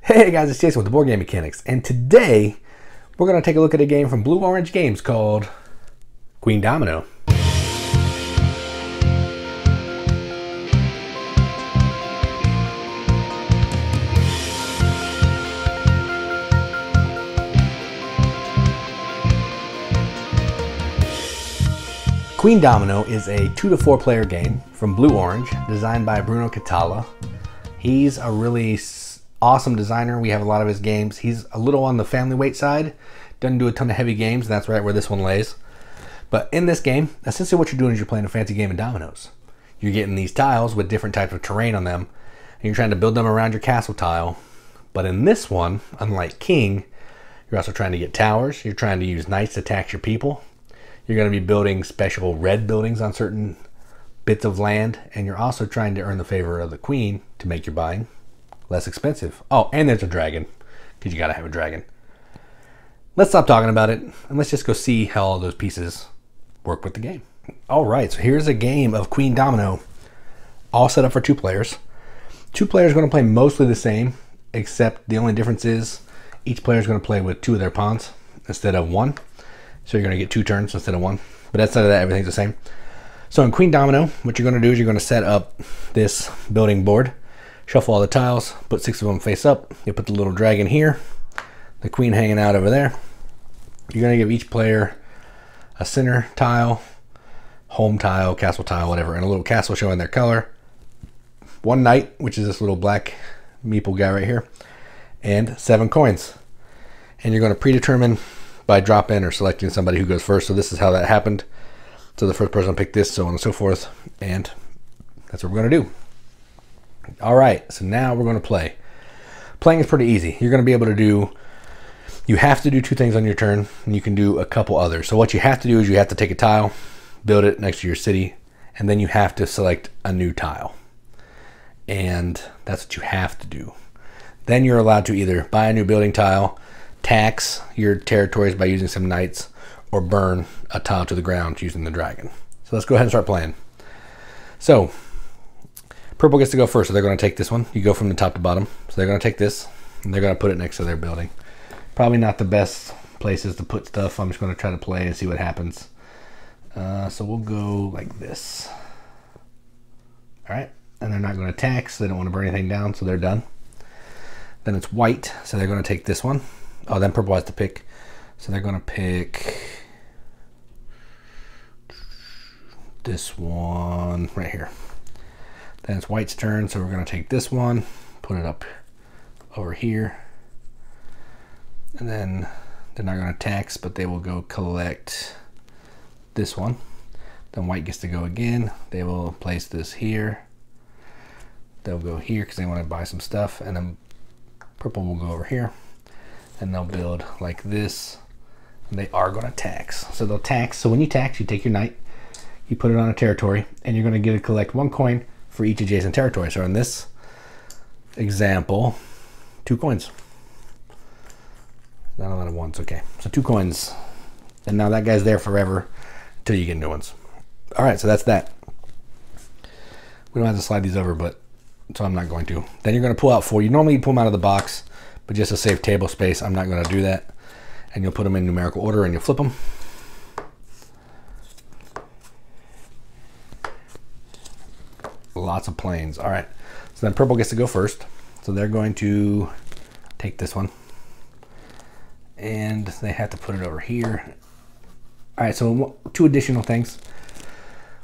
Hey guys, it's Jason with the Board Game Mechanics, and today we're going to take a look at a game from Blue Orange Games called Queendomino. Queendomino is a 2 to 4 player game from Blue Orange, designed by Bruno Catala. He's a really awesome designer. We have a lot of his games. He's a little on the family weight side, doesn't do a ton of heavy games, and that's right where this one lays. But in this game, essentially what you're doing is you're playing a fancy game of dominoes. You're getting these tiles with different types of terrain on them, and you're trying to build them around your castle tile. But in this one, unlike King, you're also trying to get towers. You're trying to use knights to tax your people. You're going to be building special red buildings on certain bits of land, and you're also trying to earn the favor of the queen to make your buying less expensive. Oh, and there's a dragon, because you got to have a dragon. Let's stop talking about it, and let's just go see how all those pieces work with the game. All right, so here's a game of Queendomino, all set up for 2 players. 2 players are going to play mostly the same, except the only difference is each player is going to play with 2 of their pawns instead of 1. So you're going to get 2 turns instead of 1. But outside of that, everything's the same. So in Queendomino, what you're going to do is you're going to set up this building board, shuffle all the tiles, put 6 of them face up. You put the little dragon here, the queen hanging out over there. You're going to give each player a center tile, home tile, castle tile, whatever, and a little castle showing their color. 1 knight, which is this little black meeple guy right here, and 7 coins. And you're going to predetermine by drop-in or selecting somebody who goes first. So this is how that happened. So the first person picked this, so on and so forth, and that's what we're going to do. All right, so now we're going to play. Playing is pretty easy. You're going to be able to do, you have to do 2 things on your turn, and you can do a couple others. So what you have to do is you have to take a tile, build it next to your city, and then you have to select a new tile. And that's what you have to do. Then you're allowed to either buy a new building tile, tax your territories by using some knights, or burn a tile to the ground using the dragon. So let's go ahead and start playing. So purple gets to go first, so they're going to take this one. You go from the top to bottom. So they're going to take this, and they're going to put it next to their building. Probably not the best places to put stuff. I'm just going to try to play and see what happens. So we'll go like this. All right, and they're not going to tax. They don't want to burn anything down, so they're done. Then it's white, so they're going to take this one. Oh, then purple has to pick. So they're going to pick this one right here. Then it's white's turn, so we're going to take this one, put it up over here. And then they're not going to tax, but they will go collect this one. Then white gets to go again. They will place this here. They'll go here because they want to buy some stuff. And then purple will go over here. And they'll build like this. And they are going to tax. So they'll tax. So when you tax, you take your knight, you put it on a territory, and you're going to get to collect 1 coin for each adjacent territory. So in this example, 2 coins. Not a lot of ones. Okay, so 2 coins. And now that guy's there forever until you get new ones. All right, so that's that. We don't have to slide these over, but so I'm not going to. Then you're going to pull out 4. You normally pull them out of the box, but just to save table space, I'm not going to do that. And you'll put them in numerical order and you'll flip them. Lots of planes. All right, so then purple gets to go first. So they're going to take this one. And they have to put it over here. All right, so 2 additional things.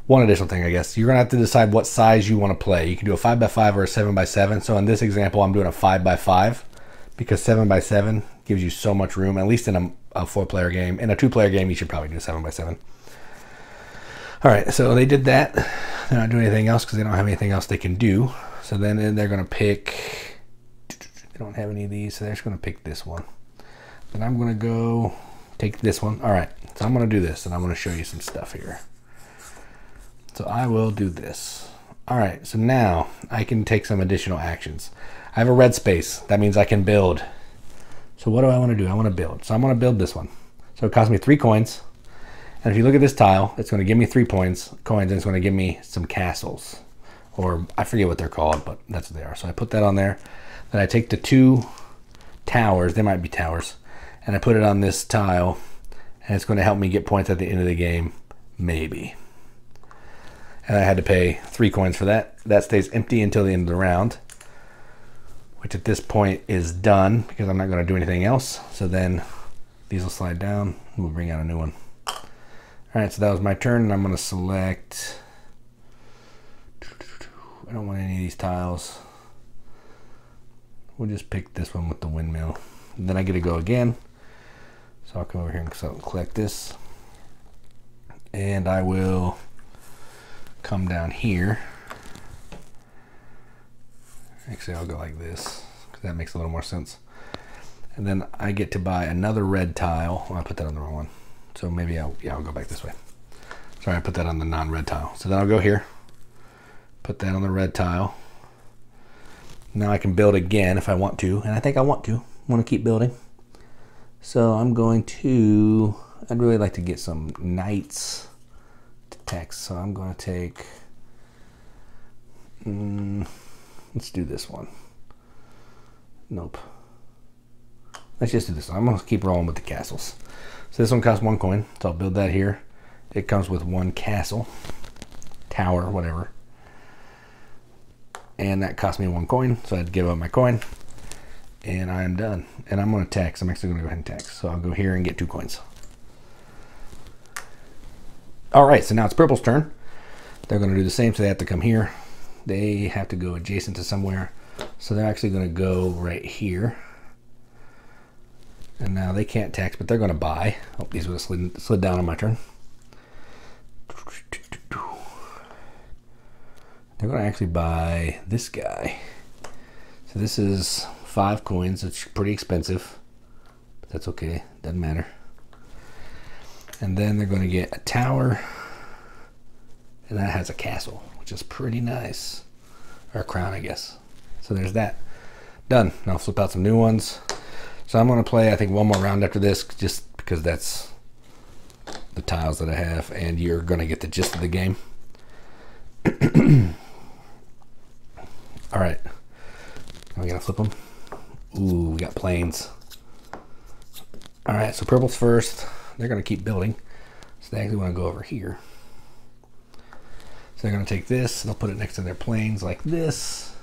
1 additional thing, I guess. You're going to have to decide what size you want to play. You can do a 5x5 or a 7x7. So in this example, I'm doing a 5x5 because 7x7 gives you so much room, at least in a 4-player game. In a 2-player game, you should probably do a 7x7. All right, so they did that. They're not doing anything else because they don't have anything else they can do. So then they're going to pick, they don't have any of these, so they're just going to pick this one. Then I'm going to go take this one. All right, so I'm going to do this, and I'm going to show you some stuff here. So I will do this. All right, so now I can take some additional actions. I have a red space. That means I can build. So what do I want to do? I want to build. So I'm going to build this one. So it cost me 3 coins. And if you look at this tile, it's going to give me 3 coins, and it's going to give me some castles. Or I forget what they're called, but that's what they are. So I put that on there. Then I take the 2 towers. They might be towers. And I put it on this tile, and it's going to help me get points at the end of the game, maybe. And I had to pay 3 coins for that. That stays empty until the end of the round, which at this point is done because I'm not going to do anything else. So then these will slide down, and we'll bring out a new one. All right, so that was my turn, and I'm going to select... I don't want any of these tiles. We'll just pick this one with the windmill. And then I get to go again. So I'll come over here and collect this. And I will come down here. Actually, I'll go like this, because that makes a little more sense. And then I get to buy another red tile. Oh, I put that on the wrong one. So maybe I'll go back this way. Sorry, I put that on the non-red tile. So then I'll go here, put that on the red tile. Now I can build again if I want to, and I think I want to keep building. So I'm going to, I'd really like to get some knights to text. So I'm going to take, let's do this one. Nope. Let's just do this one. I'm going to keep rolling with the castles. So this one costs 1 coin, so I'll build that here. It comes with 1 castle, tower, whatever. And that cost me 1 coin, so I had to give up my coin. And I am done. And I'm going to tax. I'm actually going to go ahead and tax. So I'll go here and get 2 coins. All right, so now it's purple's turn. They're going to do the same, so they have to come here. They have to go adjacent to somewhere. So they're actually going to go right here. And now they can't tax, but they're going to buy. Oh, these would have slid down on my turn. They're going to actually buy this guy. So this is 5 coins. It's pretty expensive, but that's okay. Doesn't matter. And then they're going to get a tower, and that has a castle, which is pretty nice. Or a crown, I guess. So there's that. Done. Now I'll flip out some new ones. So I'm going to play, I think, 1 more round after this, just because that's the tiles that I have, and you're going to get the gist of the game. All right. Now we got to flip them. Ooh, we got planes. All right, so purple's first. They're going to keep building. So they actually want to go over here. So they're going to take this, and they'll put it next to their planes like this.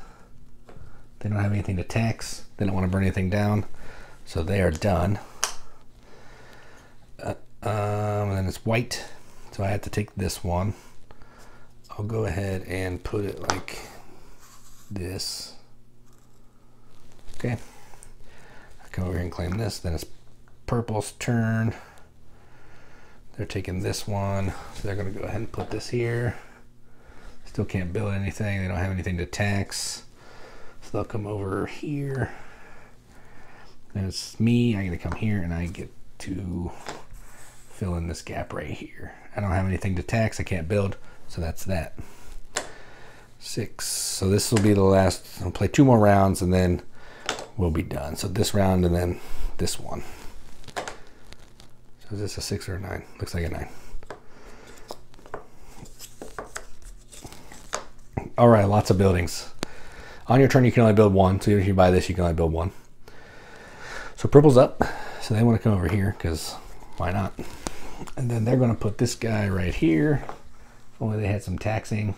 They don't have anything to tax. They don't want to burn anything down. So they are done. And then it's white. So I have to take this one. I'll go ahead and put it like this. Okay. I come over here and claim this. Then it's purple's turn. They're taking this one. So they're going to go ahead and put this here. Still can't build anything. They don't have anything to tax. So they'll come over here. Then it's me. I get to come here and I get to fill in this gap right here. I don't have anything to tax. I can't build. So that's that. 6. So this will be the last. I'll play 2 more rounds and then we'll be done. So this round and then this one. So is this a 6 or a 9? Looks like a 9. All right, lots of buildings. On your turn, you can only build 1. So if you buy this, you can only build 1. So purple's up. So they want to come over here because why not? And then they're going to put this guy right here. If only they had some taxing.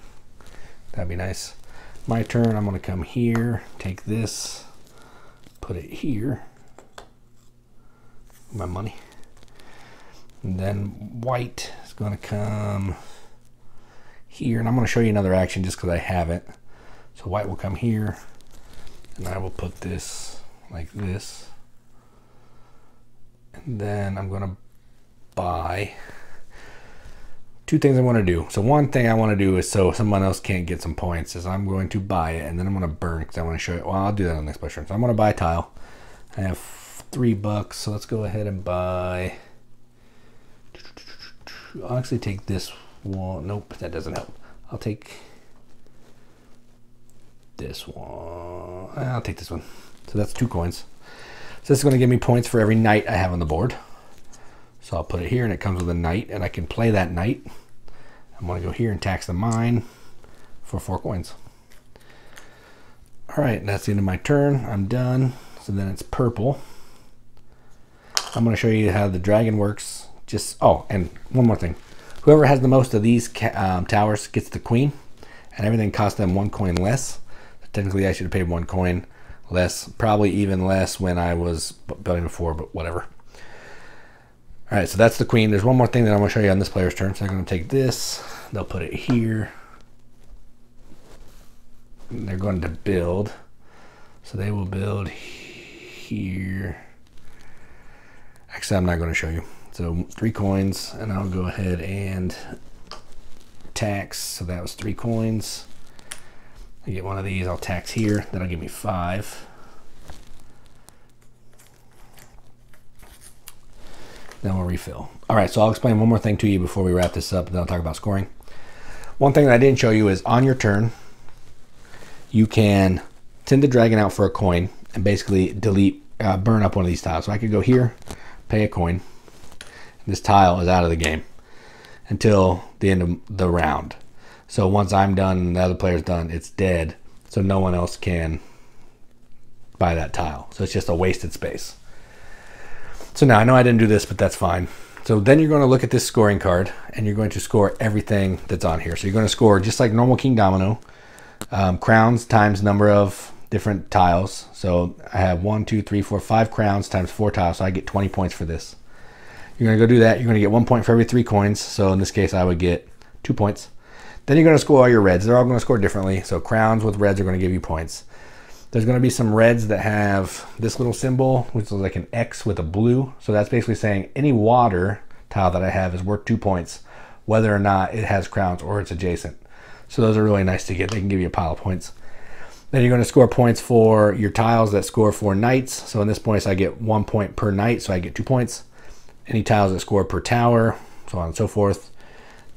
That'd be nice. My turn, I'm going to come here, take this, put it here. My money. And then white is going to come here. And I'm going to show you another action just because I have it. So white will come here. And I will put this like this. And then I'm going to buy 2 things I want to do. So one thing I want to do is so someone else can't get some points is I'm going to buy it and then I'm going to burn because I want to show you. Well, I'll do that on the next question. So I'm going to buy a tile. I have $3, so let's go ahead and buy. I'll actually take this one. Nope, that doesn't help. I'll take this one. I'll take this one. So that's 2 coins. So this is going to give me points for every knight I have on the board. So I'll put it here and it comes with a knight and I can play that knight. I'm going to go here and tax the mine for 4 coins. All right, that's the end of my turn. I'm done. So then it's purple. I'm going to show you how the dragon works. Oh, and one more thing. Whoever has the most of these towers gets the queen, and everything costs them 1 coin less. So technically, I should have paid 1 coin less, probably even less when I was building before, but whatever. All right, so that's the queen. There's one more thing that I'm going to show you on this player's turn. So they're going to take this. They'll put it here. And they're going to build. So they will build here. Actually, I'm not going to show you. So 3 coins, and I'll go ahead and tax. So that was 3 coins. I get one of these, I'll tax here. That'll give me 5. Then we'll refill. All right, so I'll explain one more thing to you before we wrap this up, and then I'll talk about scoring. One thing that I didn't show you is on your turn, you can send the dragon out for a coin and basically burn up one of these tiles. So I could go here, pay a coin. This tile is out of the game until the end of the round. So once I'm done and the other player's done, it's dead. So no one else can buy that tile. So it's just a wasted space. So now I know I didn't do this, but that's fine. So then you're going to look at this scoring card and you're going to score everything that's on here. So you're going to score just like normal King Domino, crowns times number of different tiles. So I have 1, 2, 3, 4, 5 crowns times 4 tiles. So I get 20 points for this. You're going to go do that. You're going to get 1 point for every 3 coins. So in this case, I would get 2 points. Then you're going to score all your reds. They're all going to score differently. So crowns with reds are going to give you points. There's going to be some reds that have this little symbol, which is like an X with a blue. So that's basically saying any water tile that I have is worth 2 points, whether or not it has crowns or it's adjacent. So those are really nice to get. They can give you a pile of points. Then you're going to score points for your tiles that score for knights. So in this point, I get 1 point per knight, so I get 2 points. Any tiles that score per tower, so on and so forth.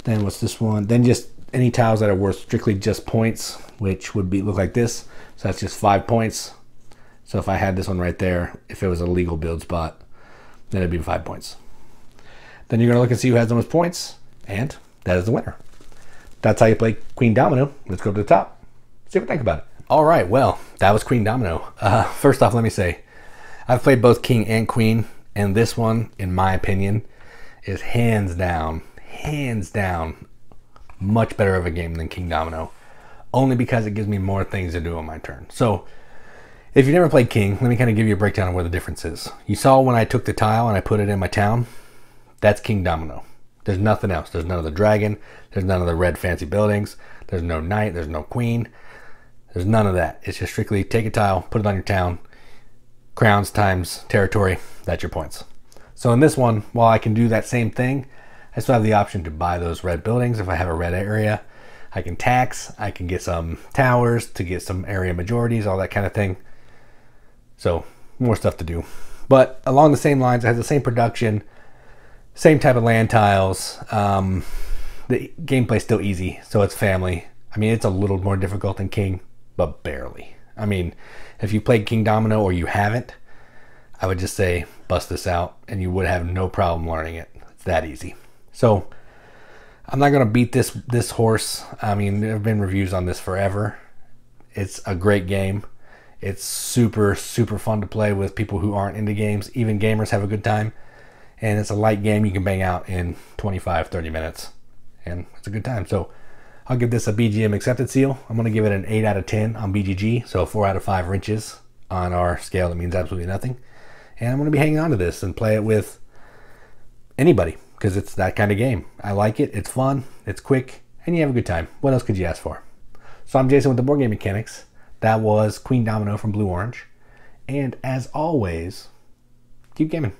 Then what's this one? Then just any tiles that are worth strictly just points, which would look like this. So that's just 5 points. So if I had this one right there, if it was a legal build spot, then it'd be 5 points. Then you're going to look and see who has the most points, and that is the winner. That's how you play Queendomino. Let's go to the top. See what we think about it. All right, well, that was Queendomino. First off, let me say, I've played both King and Queen, and this one, in my opinion, is hands down, much better of a game than Queendomino, only because it gives me more things to do on my turn. So, if you never played King, let me kind of give you a breakdown of where the difference is. You saw when I took the tile and I put it in my town, that's Queendomino. There's nothing else. There's none of the dragon. There's none of the red fancy buildings. There's no knight. There's no queen. There's none of that. It's just strictly take a tile, put it on your town, crowns times territory, that's your points. So in this one, while I can do that same thing, I still have the option to buy those red buildings. If I have a red area, I can tax, I can get some towers to get some area majorities, all that kind of thing. So more stuff to do. But along the same lines, it has the same production, same type of land tiles. The gameplay's still easy, so it's family. I mean, it's a little more difficult than King, but barely. I mean, if you played Queendomino or you haven't, I would just say bust this out and you would have no problem learning it. It's that easy. So I'm not going to beat this horse. I mean, there have been reviews on this forever. It's a great game. It's super, super fun to play with people who aren't into games. Even gamers have a good time. And it's a light game you can bang out in 25, 30 minutes. And it's a good time. So I'll give this a BGM accepted seal. I'm going to give it an 8 out of 10 on BGG. So 4 out of 5 wrenches on our scale. That means absolutely nothing. And I'm going to be hanging on to this and play it with anybody because it's that kind of game. I like it. It's fun. It's quick. And you have a good time. What else could you ask for? So I'm Jason with the Board Game Mechanics. That was Queendomino from Blue Orange. And as always, keep gaming.